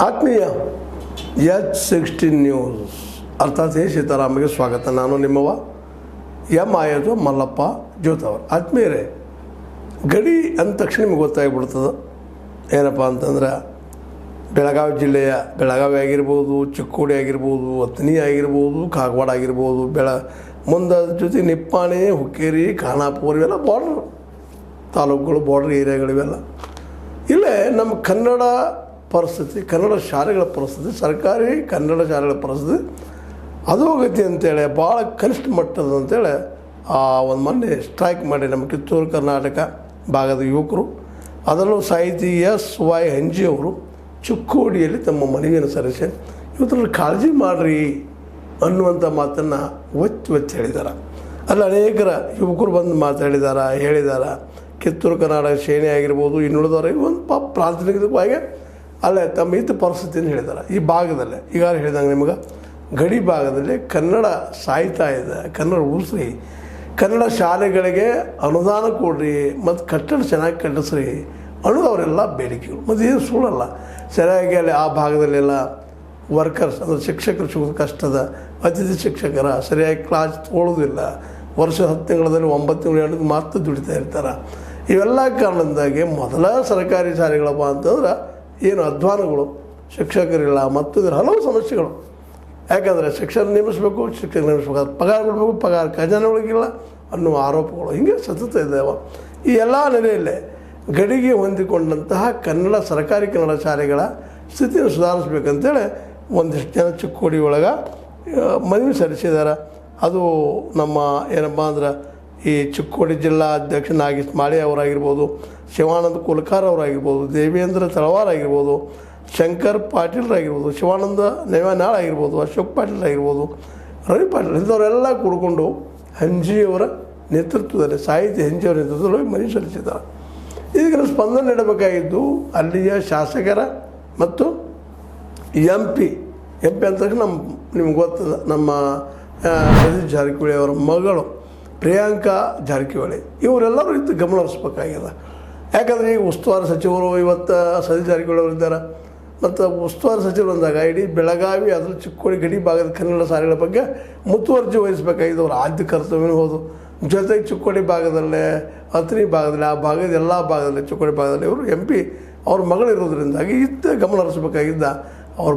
ಆತ್ಮೀಯ H16 news ಅರ್ಥಾತ್ ಸೀತಾರಾಮಗೆ ಸ್ವಾಗತ. ನಾನು ನಿಮ್ಮವ ಆಯೋದು ಮಲ್ಲಪ್ಪ ಜೋತವರು. ಆತ್ಮೀಯರೇ, ಗಡಿ ಅಂದ ತಕ್ಷಣ ನಿಮಗೆ ಗೊತ್ತಾಗಿಬಿಡ್ತದೆ ಏನಪ್ಪ ಅಂತಂದ್ರೆ ಬೆಳಗಾವಿ ಜಿಲ್ಲೆಯ ಬೆಳಗಾವಿ ಆಗಿರ್ಬೋದು, ಚಿಕ್ಕೋಡಿ ಆಗಿರ್ಬೋದು, ಅಥಣಿ ಆಗಿರ್ಬೋದು, ಕಾಗವಾಡ ಆಗಿರ್ಬೋದು, ಮುಂದೆ ಜೊತೆ ನಿಪ್ಪಾಣಿ, ಹುಕ್ಕೇರಿ, ಖಾನಾಪುರ ಇವೆಲ್ಲ ಬಾರ್ಡ್ರ್ ತಾಲೂಕುಗಳು, ಬಾರ್ಡ್ರ್ ಏರಿಯಾಗಳಿವೆಲ್ಲ. ಇಲ್ಲೇ ನಮ್ಮ ಕನ್ನಡ ಪರಿಸ್ಥಿತಿ, ಕನ್ನಡ ಶಾಲೆಗಳ ಪರಿಸ್ಥಿತಿ, ಸರ್ಕಾರಿ ಕನ್ನಡ ಶಾಲೆಗಳ ಪರಿಸ್ಥಿತಿ ಅಧೋಗತಿ ಅಂತೇಳಿ ಭಾಳ ಕನಿಷ್ಠ ಮಟ್ಟದ ಅಂತೇಳಿ ಒಂದು ಮೊನ್ನೆ ಸ್ಟ್ರೈಕ್ ಮಾಡಿ ನಮ್ಮ ಕಿತ್ತೂರು ಕರ್ನಾಟಕ ಭಾಗದ ಯುವಕರು, ಅದರಲ್ಲೂ ಸಾಹಿತಿ SY ಹೆಂಜಿ ಅವರು ಚಿಕ್ಕೋಡಿಯಲ್ಲಿ ತಮ್ಮ ಮನವಿಯನ್ನು ಸಲ್ಲಿಸಿ ಇವತ್ತರಲ್ಲಿ ಕಾಳಜಿ ಮಾಡಿರಿ ಅನ್ನುವಂಥ ಮಾತನ್ನು ಒತ್ತಿ ಹೇಳಿದ್ದಾರೆ. ಅಲ್ಲಿ ಅನೇಕರ ಯುವಕರು ಬಂದು ಹೇಳಿದ್ದಾರೆ. ಕಿತ್ತೂರು ಕರ್ನಾಟಕ ಸೇನೆ ಆಗಿರ್ಬೋದು, ಇನ್ನುಳಿದವರು ಒಂದು ಪ್ರಾಥಮಿಕವಾಗಿ ಅಲ್ಲೇ ತಮ್ಮ ಹಿತ ಪರಿಸ್ಥಿತಿಯನ್ನು ಹೇಳಿದ್ದಾರೆ. ಈ ಭಾಗದಲ್ಲೇ ಈಗಾಗಲೇ ಹೇಳಿದಂಗೆ ನಿಮಗೆ ಗಡಿ ಭಾಗದಲ್ಲಿ ಕನ್ನಡ ಸಾಹಿತ್ಯ ಇದೆ, ಕನ್ನಡ ಉಳಿಸ್ರಿ, ಕನ್ನಡ ಶಾಲೆಗಳಿಗೆ ಅನುದಾನ ಕೊಡ್ರಿ, ಮತ್ತು ಕಟ್ಟಡ ಚೆನ್ನಾಗಿ ಕಟ್ಟಿಸ್ರಿ ಅನ್ನೋದು ಅವರೆಲ್ಲ ಬೇಡಿಕೆಗಳು. ಮತ್ತು ಏನು ಸುಳ್ಳಲ್ಲ, ಸರಿಯಾಗಿ ಅಲ್ಲಿ ಆ ಭಾಗದಲ್ಲೆಲ್ಲ ವರ್ಕರ್ಸ್ ಅಂದರೆ ಶಿಕ್ಷಕರು ಸಿಗೋದು ಕಷ್ಟದ, ಅತಿಥಿ ಶಿಕ್ಷಕರ ಸರಿಯಾಗಿ ಕ್ಲಾಸ್ ತೊಗೊಳ್ಳೋದಿಲ್ಲ, ವರ್ಷ 10 ತಿಂಗಳಲ್ಲಿ 9 ತಿಂಗಳು ಮಾತ್ರ ದುಡಿತಾ ಇರ್ತಾರೆ. ಇವೆಲ್ಲ ಕಾರಣದಿಂದಾಗಿ ಮೊದಲ ಸರ್ಕಾರಿ ಶಾಲೆಗಳಪ್ಪ ಅಂತಂದ್ರೆ ಏನು ಅಧ್ವಾನಗಳು, ಶಿಕ್ಷಕರಿಲ್ಲ, ಮತ್ತು ಇದರ ಹಲವು ಸಮಸ್ಯೆಗಳು. ಯಾಕಂದರೆ ಶಿಕ್ಷಣ ನೇಮಿಸಬೇಕು, ಪಗಾರ ಕೊಡಬೇಕು, ಪಗಾರ ಖಜಾನೆಗಳಿಗಿಲ್ಲ ಅನ್ನುವ ಆರೋಪಗಳು ಹಿಂಗೆ ಸತತ ಇದ್ದಾವೆ. ಈ ಎಲ್ಲ ನೆಲೆಯಲ್ಲೇ ಗಡಿಗೆ ಹೊಂದಿಕೊಂಡಂತಹ ಸರ್ಕಾರಿ ಕನ್ನಡ ಶಾಲೆಗಳ ಸ್ಥಿತಿಯನ್ನು ಸುಧಾರಿಸ್ಬೇಕಂತೇಳಿ ಒಂದಿಷ್ಟು ಜನ ಚಿಕ್ಕೋಡಿ ಒಳಗೆ ಮನವಿ ಸಲ್ಲಿಸಿದ್ದಾರೆ. ಅದು ನಮ್ಮ ಏನಪ್ಪ ಅಂದ್ರೆ ಈ ಚಿಕ್ಕೋಡಿ ಜಿಲ್ಲಾ ಅಧ್ಯಕ್ಷ ನಾಗೇಶ್ ಮಾಳಿ ಅವರಾಗಿರ್ಬೋದು, ಶಿವಾನಂದ ಕುಲಕಾರ್ ಅವರಾಗಿರ್ಬೋದು, ದೇವೇಂದ್ರ ತಳವಾರ್ ಆಗಿರ್ಬೋದು, ಶಂಕರ್ ಪಾಟೀಲ್ರಾಗಿರ್ಬೋದು, ಶಿವಾನಂದ ನೇವನಾಳ್ ಆಗಿರ್ಬೋದು, ಅಶೋಕ್ ಪಾಟೀಲ್ರಾಗಿರ್ಬೋದು, ರವಿ ಪಾಟೀಲ್ ಇಂಥವರೆಲ್ಲ ಕೂಡಿಕೊಂಡು ಹೆಂಜಿಯವರ ನೇತೃತ್ವದಲ್ಲಿ, ಸಾಹಿತ್ಯ ಹೆಂಜಿಯವರ ನೇತೃತ್ವದಲ್ಲಿ ಮನವಿ ಸಲ್ಲಿಸಿದ್ದಾರೆ. ಇದಕ್ಕೆ ಸ್ಪಂದನೆ ನೀಡಬೇಕಾಗಿದ್ದು ಅಲ್ಲಿಯ ಶಾಸಕರ ಮತ್ತು MP ಅಂತ ನಿಮ್ಗೆ ಗೊತ್ತದ, ನಮ್ಮ ಸತೀಶ್ ಜಾರಕಿಹೊಳಿ ಅವರ ಮಗಳು ಪ್ರಿಯಾಂಕಾ ಜಾರಕಿಹೊಳಿ ಇವರೆಲ್ಲರೂ ಇದ್ದು ಗಮನ ಹರಿಸ್ಬೇಕಾಗಿದೆ. ಯಾಕಂದರೆ ಈಗ ಉಸ್ತುವಾರಿ ಸಚಿವರು ಇವತ್ತು ಸತೀಶ್ ಜಾರಕಿಹೊಳಿ ಅವರಿದ್ದಾರೆ, ಮತ್ತು ಉಸ್ತುವಾರಿ ಸಚಿವರು ಅಂದಾಗ ಇಡೀ ಬೆಳಗಾವಿ ಅದರ ಚಿಕ್ಕೋಡಿ ಗಡಿ ಭಾಗದ ಕನ್ನಡ ಶಾಲೆಗಳ ಬಗ್ಗೆ ಮುತುವರ್ಜಿ ವಹಿಸಬೇಕಾಗಿದೆ. ಅವ್ರ ಆದ್ಯ ಕರ್ತವ್ಯವೂ ಹೌದು. ಜೊತೆಗೆ ಚಿಕ್ಕೋಡಿ ಭಾಗದಲ್ಲೇ, ಅಥಣಿ ಭಾಗದಲ್ಲಿ, ಆ ಭಾಗದ ಎಲ್ಲ ಭಾಗದಲ್ಲಿ, ಚಿಕ್ಕೋಡಿ ಭಾಗದಲ್ಲಿ ಇವರು MP ಅವ್ರ ಮಗಳಿರೋದ್ರಿಂದಾಗಿ ಗಮನ ಹರಿಸ್ಬೇಕಾಗಿದ್ದ ಅವ್ರು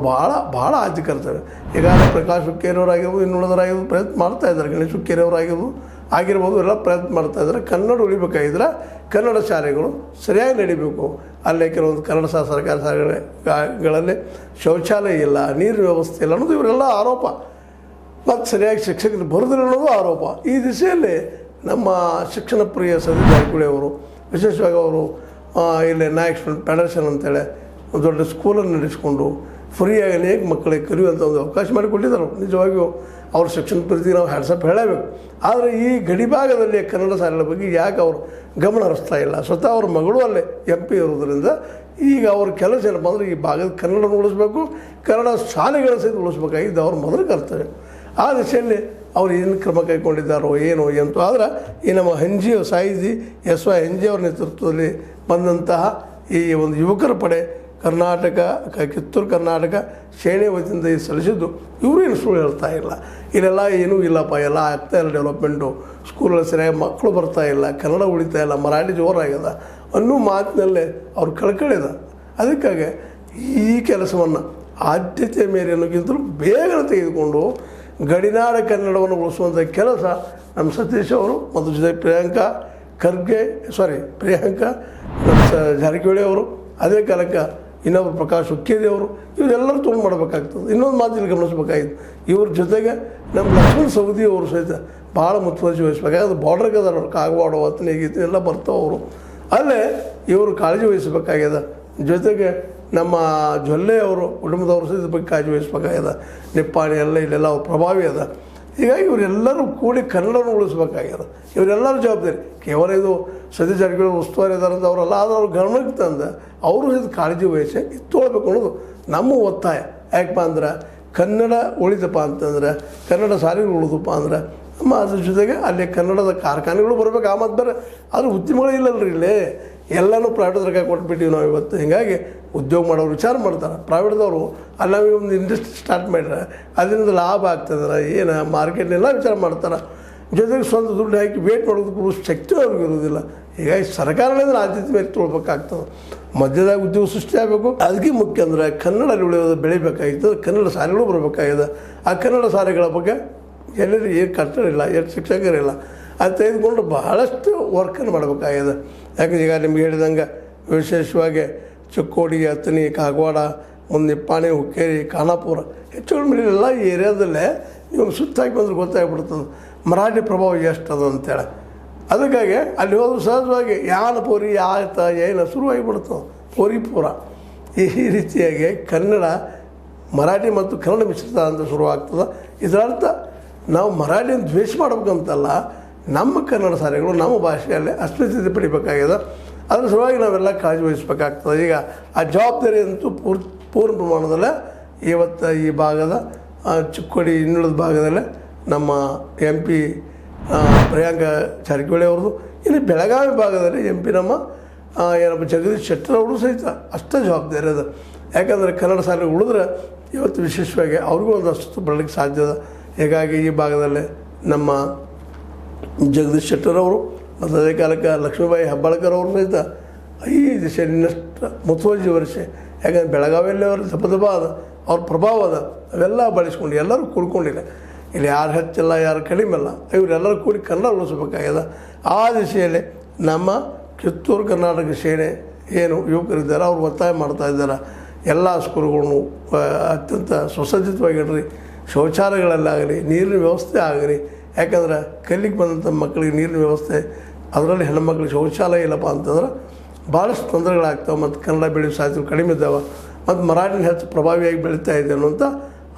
ಭಾಳ ಆದ್ಯ ಕರ್ತವ್ಯ. ಈಗಾಗಲೇ ಪ್ರಕಾಶ್ ಹುಕ್ಕೇರಿಯವರಾಗಿರ್ಬೋದು, ಇನ್ನುಳಿದವರಾಗಿರ್ಬೋದು ಪ್ರಯತ್ನ ಮಾಡ್ತಾಯಿದ್ದಾರೆ. ಗಣೇಶ್ ಹುಕ್ಕೇರಿಯವರಾಗಿರ್ಬೋದು ಎಲ್ಲ ಪ್ರಯತ್ನ ಮಾಡ್ತಾಯಿದ್ದಾರೆ. ಕನ್ನಡ ಉಳಿಬೇಕಾಗಿದ್ರೆ ಕನ್ನಡ ಶಾಲೆಗಳು ಸರಿಯಾಗಿ ನಡಿಬೇಕು. ಅಲ್ಲೇ ಕೆಲವೊಂದು ಕನ್ನಡ ಸರ್ಕಾರಿ ಶಾಲೆಗಳಲ್ಲಿ ಶೌಚಾಲಯ ಇಲ್ಲ, ನೀರಿನ ವ್ಯವಸ್ಥೆ ಇಲ್ಲ ಅನ್ನೋದು ಇವರೆಲ್ಲ ಆರೋಪ. ಮತ್ತು ಸರಿಯಾಗಿ ಶಿಕ್ಷಕರು ಬರೋದಿಲ್ಲ ಅನ್ನೋದು ಆರೋಪ. ಈ ದಿಸೆಯಲ್ಲಿ ನಮ್ಮ ಶಿಕ್ಷಣ ಪ್ರಿಯ ಸತೀಶ್ ಜಾರಕಿಹೊಳಿ ಅವರು ವಿಶೇಷವಾಗಿ ಅವರು ಇಲ್ಲಿ ನಾಯಕ್ ಫೆಡರೇಷನ್ ಅಂತೇಳಿ ಒಂದು ದೊಡ್ಡ ಸ್ಕೂಲನ್ನು ನಡೆಸಿಕೊಂಡು ಫ್ರೀಯಾಗಿ ಅನೇಕ ಮಕ್ಕಳಿಗೆ ಕಲಿಯುವಂಥ ಒಂದು ಅವಕಾಶ ಮಾಡಿಕೊಟ್ಟಿದ್ದಾರೆ. ನಿಜವಾಗಿಯೂ ಅವ್ರ ಶಿಕ್ಷಣ ಪ್ರೀತಿ ನಾವು ಹ್ಯಾಟ್ಸಪ್ ಹೇಳಬೇಕು. ಆದರೆ ಈ ಗಡಿ ಭಾಗದಲ್ಲಿ ಕನ್ನಡ ಶಾಲೆಗಳ ಬಗ್ಗೆ ಯಾಕೆ ಅವರು ಗಮನ ಹರಿಸ್ತಾ ಇಲ್ಲ? ಸ್ವತಃ ಅವ್ರ ಮಗಳು ಅಲ್ಲೇ MP ಇರೋದ್ರಿಂದ ಈಗ ಅವ್ರ ಕೆಲಸ ಏನಪ್ಪ ಅಂದರೆ ಈ ಭಾಗದ ಕನ್ನಡ ಉಳಿಸ್ಬೇಕು, ಕನ್ನಡ ಶಾಲೆಗಳ ಸಹಿತ ಉಳಿಸ್ಬೇಕಾಗಿದ್ದು ಅವ್ರ ಮೊದಲು ಕರ್ತವ್ಯ. ಆ ದಿಶೆಯಲ್ಲಿ ಅವ್ರು ಏನು ಕ್ರಮ ಕೈಗೊಂಡಿದ್ದಾರೋ ಏನೋ ಎಂತೂ. ಆದರೆ ಈ ನಮ್ಮ ಸಾಹಿತಿ SY ಹೆಂಜಿ ಅವ್ರ ನೇತೃತ್ವದಲ್ಲಿ ಬಂದಂತಹ ಈ ಒಂದು ಯುವಕರ ಪಡೆ ಕಿತ್ತೂರು ಕರ್ನಾಟಕ ಸೇನೆ ವತಿಯಿಂದ ಈ ಸಲ್ಲಿಸಿದ್ದು ಇವರು ಏನು ಸುಳ್ಳು ಹೇಳ್ತಾ ಇಲ್ಲ. ಇಲ್ಲೆಲ್ಲ ಏನೂ ಇಲ್ಲಪ್ಪ, ಎಲ್ಲ ಆಗ್ತಾಯಿಲ್ಲ ಡೆವಲಪ್ಮೆಂಟು, ಸ್ಕೂಲಲ್ಲಿ ಸರಿಯಾಗಿ ಮಕ್ಕಳು ಬರ್ತಾಯಿಲ್ಲ, ಕನ್ನಡ ಉಳಿತಾ ಇಲ್ಲ, ಮರಾಠಿ ಜೋರಾಗ್ಯದ ಅನ್ನೋ ಮಾತಿನಲ್ಲೇ ಅವ್ರು ಕಳ್ಕಳಿದ. ಅದಕ್ಕಾಗಿ ಈ ಕೆಲಸವನ್ನು ಆದ್ಯತೆ ಮೇರೆ ಅನ್ನೋಕ್ಕಿಂತಲೂ ಬೇಗ ತೆಗೆದುಕೊಂಡು ಗಡಿನಾಡ ಕನ್ನಡವನ್ನು ಉಳಿಸುವಂಥ ಕೆಲಸ ನಮ್ಮ ಸತೀಶ್ ಅವರು ಮತ್ತು ಜೊತೆ ಪ್ರಿಯಾಂಕಾ ನಮ್ಮ ಜಾರಕಿಹೊಳಿ ಅವರು, ಅದೇ ಕಾಲಕ್ಕೆ ಇನ್ನೊಬ್ಬರು ಪ್ರಕಾಶ್ ಹುಕ್ಕೇರಿ ಅವರು, ಇವರೆಲ್ಲರೂ ತೊಗೊಂಡು ಮಾಡಬೇಕಾಗ್ತದೆ. ಇನ್ನೊಂದು ಮಾತಿಲ್ಲಿ ಗಮನಿಸ್ಬೇಕಾಗಿತ್ತು, ಇವ್ರ ಜೊತೆಗೆ ನಮ್ಮ ಲಕ್ಷ್ಮಣ ಸವದಿ ಅವರು ಸಹಿತ ಭಾಳ ಮುತುವರ್ಜಿ ವಹಿಸ್ಬೇಕಾದ್ರೆ ಬಾರ್ಡ್ರಿಗೆ ಅದಾರ ಅವ್ರು, ಕಾಗವಾಡ, ಅಥಣಿ ಎಲ್ಲ ಬರ್ತಾವೆ ಅವರು. ಅಲ್ಲೇ ಇವರು ಕಾಳಜಿ ವಹಿಸಬೇಕಾಗ್ಯದ. ಜೊತೆಗೆ ನಮ್ಮ ಜೊಲ್ಲೆ ಅವರು ಕುಟುಂಬದವರು ಸಹಿತ ಬಗ್ಗೆ ಕಾಳಜಿ ವಹಿಸ್ಬೇಕಾಗ್ಯದ. ನಿಪ್ಪಾಣಿ ಇಲ್ಲೆಲ್ಲ ಅವ್ರ ಪ್ರಭಾವಿ ಅದ. ಹೀಗಾಗಿ ಇವರೆಲ್ಲರೂ ಕೂಡಿ ಕನ್ನಡವನ್ನು ಉಳಿಸ್ಬೇಕಾಗ್ಯದ. ಇವರೆಲ್ಲರೂ ಜವಾಬ್ದಾರಿ. ಕೇವಲ ಇದು ಸತೀಶ್ ಜಾರಕಿಹೊಳಿ ಉಸ್ತುವಾರಿ ಇದ್ದಾರಂತ ಅವರಲ್ಲ, ಆದರೆ ಅವ್ರ ಗಮನಕ್ಕೆ ತಂದು ಅವರು ಸಹಿತ ಕಾಳಜಿ ವಹಿಸಿ ತೊಗೊಳ್ಬೇಕು ಅನ್ನೋದು ನಮ್ಮ ಒತ್ತಾಯ. ಯಾಕಪ್ಪ ಅಂದ್ರೆ ಕನ್ನಡ ಉಳಿದಪ್ಪ ಅಂತಂದ್ರೆ, ಕನ್ನಡ ಶಾಲೆಗಳು ಉಳಿದಪ್ಪ ಅಂದ್ರೆ ನಮ್ಮ ಅದ್ರ ಜೊತೆಗೆ ಅಲ್ಲಿ ಕನ್ನಡದ ಕಾರ್ಖಾನೆಗಳು ಬರಬೇಕು. ಆ ಮತ್ತು ಬೇರೆ ಆದರೆ ಉದ್ಯಮಗಳು ಇಲ್ಲಲ್ರಿ. ಇಲ್ಲಿ ಎಲ್ಲನೂ ಪ್ರೈವೇಟ್ದಾಗ ಕೊಟ್ಬಿಟ್ಟಿವಿ ನಾವು ಇವತ್ತು. ಹೀಗಾಗಿ ಉದ್ಯೋಗ ಮಾಡೋರು ವಿಚಾರ ಮಾಡ್ತಾರೆ. ಪ್ರೈವೇಟ್ದವರು ಅಲ್ಲಿ ನಾವು ಒಂದು ಇಂಡಸ್ಟ್ರಿ ಸ್ಟಾರ್ಟ್ ಮಾಡಿದ್ರೆ ಅದರಿಂದ ಲಾಭ ಆಗ್ತದೆ ಏನು ಮಾರ್ಕೆಟ್ನೆಲ್ಲ ವಿಚಾರ ಮಾಡ್ತಾರೆ. ಜೊತೆಗೆ ಸ್ವಂತ ದುಡ್ಡು ಹಾಕಿ ವೇಟ್ ಮಾಡೋದಕ್ಕೂ ಶಕ್ತಿ ಅವ್ರಿಗೆ ಇರೋದಿಲ್ಲ. ಹೀಗಾಗಿ ಸರ್ಕಾರದಿಂದ ಆದ್ಯತೆ ಮೇಲೆ ತೊಗೊಳ್ಬೇಕಾಗ್ತದೆ. ಮಧ್ಯದಾಗ ಉದ್ಯೋಗ ಸೃಷ್ಟಿ ಆಗಬೇಕು. ಅದಕ್ಕೆ ಮುಖ್ಯ ಅಂದರೆ ಕನ್ನಡ ಬೆಳಿಬೇಕಾಗಿತ್ತು, ಕನ್ನಡ ಶಾಲೆಗಳು ಬರಬೇಕಾಗಿದೆ. ಆ ಕನ್ನಡ ಶಾಲೆಗಳ ಬಗ್ಗೆ ಎಲ್ಲರೂ ಏನು ಕಟ್ಟಡ ಇಲ್ಲ, ಎಷ್ಟು ಶಿಕ್ಷಕರಿಲ್ಲ, ಅದು ತೆಗೆದುಕೊಂಡು ಬಹಳಷ್ಟು ವರ್ಕನ್ನು ಮಾಡಬೇಕಾಗಿದೆ. ಯಾಕಂದ್ರೆ ಈಗ ನಿಮ್ಗೆ ಹೇಳಿದಂಗೆ ವಿಶೇಷವಾಗಿ ಚಿಕ್ಕೋಡಿ, ಅಥಣಿ, ಕಾಗವಾಡ, ಒಂದು ನಿಪ್ಪಾಣಿ, ಹುಕ್ಕೇರಿ, ಖಾನಾಪುರ ಹೆಚ್ಚು ಕಡಿಮೆ ಎಲ್ಲ ಈ ಏರಿಯಾದಲ್ಲೇ ನೀವು ಸುತ್ತಾಗಿ ಬಂದ್ರೆ ಗೊತ್ತಾಗ್ಬಿಡ್ತದೆ ಮರಾಠಿ ಪ್ರಭಾವ ಎಷ್ಟು ಅದು ಅಂತೇಳಿ. ಅದಕ್ಕಾಗಿ ಅಲ್ಲಿ ಹೋದ್ರೆ ಸಹಜವಾಗಿ ಯಾನ ಪೋರಿ ಆಯ್ತ ಏನು ಶುರುವಾಗಿಬಿಡ್ತದೆ ಪೋರಿ ಪೂರ. ಈ ರೀತಿಯಾಗಿ ಕನ್ನಡ ಮರಾಠಿ ಮತ್ತು ಕನ್ನಡ ಮಿಶ್ರಿತ ಅಂತ ಶುರುವಾಗ್ತದೆ. ಇದರರ್ಥ ನಾವು ಮರಾಠಿಯನ್ನು ದ್ವೇಷ ಮಾಡ್ಬೇಕಂತಲ್ಲ, ನಮ್ಮ ಕನ್ನಡ ಶಾಲೆಗಳು ನಮ್ಮ ಭಾಷೆಯಲ್ಲೇ ಅಸ್ಮಿತೆ ಪಡಿಬೇಕಾಗಿದೆ. ಅದ್ರ ಸಲುವಾಗಿ ನಾವೆಲ್ಲ ಕಾಳಜಿ ವಹಿಸ್ಬೇಕಾಗ್ತದೆ. ಈಗ ಆ ಜವಾಬ್ದಾರಿ ಅಂತೂ ಪೂರ್ಣ ಪ್ರಮಾಣದಲ್ಲೇ ಇವತ್ತು ಈ ಭಾಗದ ಚಿಕ್ಕೋಡಿ ಇನ್ನುಳಿದ ಭಾಗದಲ್ಲೇ ನಮ್ಮ MP ಪ್ರಿಯಾಂಕಾ ಜಾರಕಿಹೊಳಿ ಅವ್ರದ್ದು, ಇಲ್ಲಿ ಬೆಳಗಾವಿ ಭಾಗದಲ್ಲಿ MP ನಮ್ಮ ಏನಪ್ಪ ಜಗದೀಶ್ ಶೆಟ್ಟರ್ ಅವರು ಸಹಿತ ಅಷ್ಟೇ ಜವಾಬ್ದಾರಿ ಅದ. ಯಾಕಂದರೆ ಕನ್ನಡ ಶಾಲೆ ಉಳಿದ್ರೆ ಇವತ್ತು ವಿಶೇಷವಾಗಿ ಅವ್ರಿಗೂ ಒಂದಷ್ಟು ಬರಲಿಕ್ಕೆ ಸಾಧ್ಯ ಅದ. ಹೀಗಾಗಿ ಈ ಭಾಗದಲ್ಲೇ ನಮ್ಮ ಜಗದೀಶ್ ಶೆಟ್ಟರ್ ಅವರು ಮತ್ತು ಅದೇ ಕಾಲಕ್ಕೆ ಲಕ್ಷ್ಮೀಬಾಯಿ ಹೆಬ್ಬಾಳ್ಕರ್ ಅವರು ಸಹಿತ ಈ ದಿಶೆಯಲ್ಲಿ ಇನ್ನಷ್ಟು ಮುತುವರ್ಜಿ ವಹಿಸಿ, ಯಾಕಂದರೆ ಬೆಳಗಾವಿಯಲ್ಲಿ ಅವ್ರ ದಪ ಅದ, ಅವ್ರ ಪ್ರಭಾವ ಅದ, ಅವೆಲ್ಲ ಬಳಸ್ಕೊಂಡು ಎಲ್ಲರೂ ಕೂಡ್ಕೊಂಡಿಲ್ಲ. ಇಲ್ಲಿ ಯಾರು ಹೆಚ್ಚಿಲ್ಲ, ಯಾರು ಕಡಿಮೆ ಇಲ್ಲ, ಇವರೆಲ್ಲರೂ ಕೂಡಿ ಕನ್ನಡ ಉಳಿಸ್ಬೇಕಾಗ್ಯದ. ಆ ದಿಶೆಯಲ್ಲಿ ನಮ್ಮ ಕಿತ್ತೂರು ಕರ್ನಾಟಕ ಸೇನೆ ಏನು ಯುವಕರಿದ್ದಾರೆ ಅವ್ರು ಒತ್ತಾಯ ಮಾಡ್ತಾಯಿದ್ದಾರೆ. ಎಲ್ಲ ಸ್ಕೂಲ್ಗಳನ್ನು ಅತ್ಯಂತ ಸುಸಜ್ಜಿತವಾಗಿಡ್ರಿ, ಶೌಚಾಲಯಗಳಲ್ಲಾಗಲಿ, ನೀರಿನ ವ್ಯವಸ್ಥೆ ಆಗಲಿ. ಯಾಕಂದ್ರೆ ಕಲ್ಲಿಗೆ ಬಂದಂಥ ಮಕ್ಕಳಿಗೆ ನೀರಿನ ವ್ಯವಸ್ಥೆ, ಅದರಲ್ಲಿ ಹೆಣ್ಮಕ್ಳಿಗೆ ಶೌಚಾಲಯ ಇಲ್ಲಪ್ಪ ಅಂತಂದ್ರೆ ಭಾಳಷ್ಟು ತೊಂದರೆಗಳಾಗ್ತವೆ. ಮತ್ತು ಕನ್ನಡ ಬೆಳೆಯೋ ಸಾಧ್ಯತೆ ಕಡಿಮೆ ಇದ್ದಾವೆ, ಮತ್ತು ಮರಾಠಿನ ಹೆಚ್ಚು ಪ್ರಭಾವಿಯಾಗಿ ಬೆಳೀತಾ ಇದೆ ಅನ್ನುವಂಥ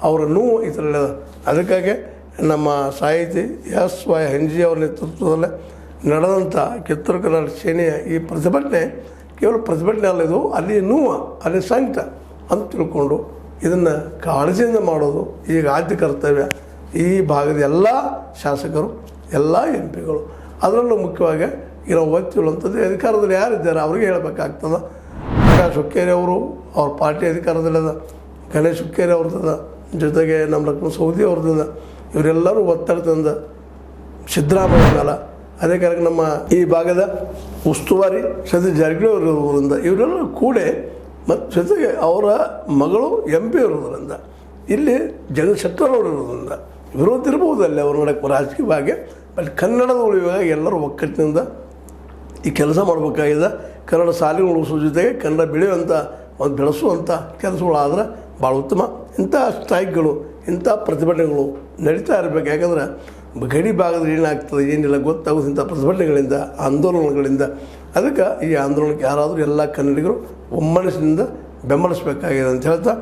ಅವರ ನೋವು ಇದರಲ್ಲಿ. ಅದಕ್ಕಾಗಿ ನಮ್ಮ ಸಾಹಿತಿ SY ಹಂಜಿ ಅವರ ನೇತೃತ್ವದಲ್ಲೇ ನಡೆದಂಥ ಕಿತ್ತೂರು ಕರ್ನಾಟಕ ಸೇನೆಯ ಈ ಪ್ರತಿಭಟನೆ ಕೇವಲ ಪ್ರತಿಭಟನೆ ಅಲ್ಲ, ಇದು ಅಲ್ಲಿ ನೋವು, ಅಲ್ಲಿ ಸಂಕಟ ಅಂತ ತಿಳ್ಕೊಂಡು ಇದನ್ನು ಕಾಳಜಿಯಿಂದ ಮಾಡೋದು ಈಗ ಆದ್ಯ ಕರ್ತವ್ಯ. ಈ ಭಾಗದ ಎಲ್ಲ ಶಾಸಕರು, ಎಲ್ಲ MP ಗಳು, ಅದರಲ್ಲೂ ಮುಖ್ಯವಾಗಿ ನಾವು ಒತ್ತಿರುವಂಥದ್ದು ಅಧಿಕಾರದಲ್ಲಿ ಯಾರಿದ್ದಾರೆ ಅವ್ರಿಗೆ ಹೇಳಬೇಕಾಗ್ತದೆ. ಪ್ರಕಾಶ್ ಹುಕ್ಕೇರಿ ಅವರು ಅವ್ರ ಪಾರ್ಟಿ ಅಧಿಕಾರದಲ್ಲದ, ಗಣೇಶ್ ಹುಕ್ಕೇರಿ ಅವ್ರದ್ದು, ಜೊತೆಗೆ ನಮ್ಮ ಲಕ್ಷ್ಮಣ ಸವದಿ ಅವ್ರದ್ದು, ಇವರೆಲ್ಲರೂ ಒತ್ತಡ ತಂದ ಸಿದ್ದರಾಮಯ್ಯ ಮೇಲೆ. ಅದೇ ಕಾರಣಕ್ಕೆ ನಮ್ಮ ಈ ಭಾಗದ ಉಸ್ತುವಾರಿ ಸತೀಶ್ ಜಾರಕಿಹೊಳಿ ಅವರು ಇರೋದ್ರಿಂದ ಇವರೆಲ್ಲರೂ ಕೂಡೆ, ಮತ್ತು ಜೊತೆಗೆ ಅವರ ಮಗಳು MP ಇರೋದ್ರಿಂದ, ಇಲ್ಲಿ ಜಗದೀಶ್ ಶೆಟ್ಟರ್ ಅವರು ಇರೋದ್ರಿಂದ ವಿರೋಧ ಇರ್ಬೋದು ಅಲ್ಲಿ ಅವ್ರ ನೋಡೋಕ್ಕೆ ರಾಜಕೀಯವಾಗಿ. ಬಟ್ ಕನ್ನಡದ ಉಳಿಯುವಾಗ ಎಲ್ಲರೂ ಒಕ್ಕಟ್ಟಿನಿಂದ ಈ ಕೆಲಸ ಮಾಡಬೇಕಾಗಿದೆ. ಕನ್ನಡ ಶಾಲೆಗಳು ಉಳಿಸೋ ಜೊತೆಗೆ ಕನ್ನಡ ಬೆಳೆಯುವಂಥ ಒಂದು ಬೆಳೆಸುವಂಥ ಕೆಲಸಗಳಾದ್ರೆ ಭಾಳ ಉತ್ತಮ. ಇಂಥ ಸ್ಟ್ರೈಕ್ಗಳು, ಇಂಥ ಪ್ರತಿಭಟನೆಗಳು ನಡೀತಾ ಇರಬೇಕು. ಯಾಕಂದ್ರೆ ಗಡಿ ಭಾಗದಲ್ಲಿ ಏನಾಗ್ತದೆ ಏನಿಲ್ಲ ಗೊತ್ತಾಗೋದು ಇಂಥ ಪ್ರತಿಭಟನೆಗಳಿಂದ, ಆಂದೋಲನಗಳಿಂದ. ಅದಕ್ಕೆ ಈ ಆಂದೋಲನಕ್ಕೆ ಯಾರಾದರೂ ಎಲ್ಲ ಕನ್ನಡಿಗರು ಒಮ್ಮನಸ್ಸಿನಿಂದ ಬೆಂಬಲಿಸಬೇಕಾಗಿದೆ ಅಂತ ಹೇಳ್ತಾ,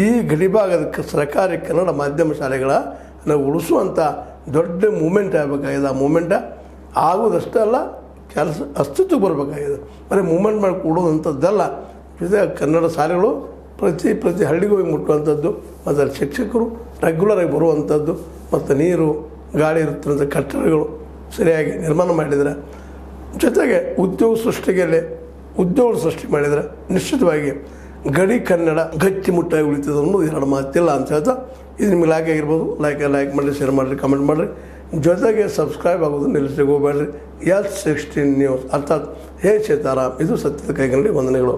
ಈ ಗಡಿ ಭಾಗದ ಸರ್ಕಾರಿ ಕನ್ನಡ ಮಾಧ್ಯಮ ಶಾಲೆಗಳ ನಾವು ಉಳಿಸುವಂಥ ದೊಡ್ಡ ಮೂಮೆಂಟ್ ಆಗಬೇಕಾಗಿದೆ. ಆ ಮೂಮೆಂಟ ಆಗೋದಷ್ಟೇ ಅಲ್ಲ, ಕೆಲಸ ಅಸ್ತಿತ್ವಕ್ಕೆ ಬರಬೇಕಾಗಿದೆ. ಬರೀ ಮೂಮೆಂಟ್ ಮಾಡಿ ಕೊಡೋದಂಥದ್ದಲ್ಲ, ಜೊತೆ ಕನ್ನಡ ಶಾಲೆಗಳು ಪ್ರತಿ ಹಳ್ಳಿಗೆ ಹೋಗಿ ಮುಟ್ಟುವಂಥದ್ದು, ಮತ್ತು ಅಲ್ಲಿ ಶಿಕ್ಷಕರು ರೆಗ್ಯುಲರಾಗಿ ಬರುವಂಥದ್ದು, ಮತ್ತು ನೀರು ಗಾಳಿ ಇರುತ್ತಿರುವಂಥ ಕಟ್ಟಡಗಳು ಸರಿಯಾಗಿ ನಿರ್ಮಾಣ ಮಾಡಿದರೆ, ಜೊತೆಗೆ ಉದ್ಯೋಗ ಸೃಷ್ಟಿ ಮಾಡಿದರೆ ನಿಶ್ಚಿತವಾಗಿ ಗಡಿ ಕನ್ನಡ ಗಟ್ಟಿಮುಟ್ಟಾಗಿ ಉಳಿತದೆ ಅನ್ನೋದು ಎರಡು ಮಾತಿಲ್ಲ ಅಂತ ಹೇಳ್ತಾ, ಇದು ನಿಮಗೆ ಲೈಕ್ ಆಗಿರ್ಬೋದು. ಲೈಕ್ ಮಾಡಿರಿ, ಶೇರ್ ಮಾಡಿರಿ, ಕಮೆಂಟ್ ಮಾಡಿರಿ. ಜೊತೆಗೆ ಸಬ್ಸ್ಕ್ರೈಬ್ ಆಗೋದು ನಿಲ್ಲಿಸಲಿಕ್ಕೆ ಹೋಗಬೇಡ್ರಿ. S16 ನ್ಯೂಸ್ ಅರ್ಥಾತ್ ಹೇ ಸೀತಾರಾಮ್, ಇದು ಸತ್ಯದ ಕೈಗನ್ನಡಿ. ವಂದನೆಗಳು.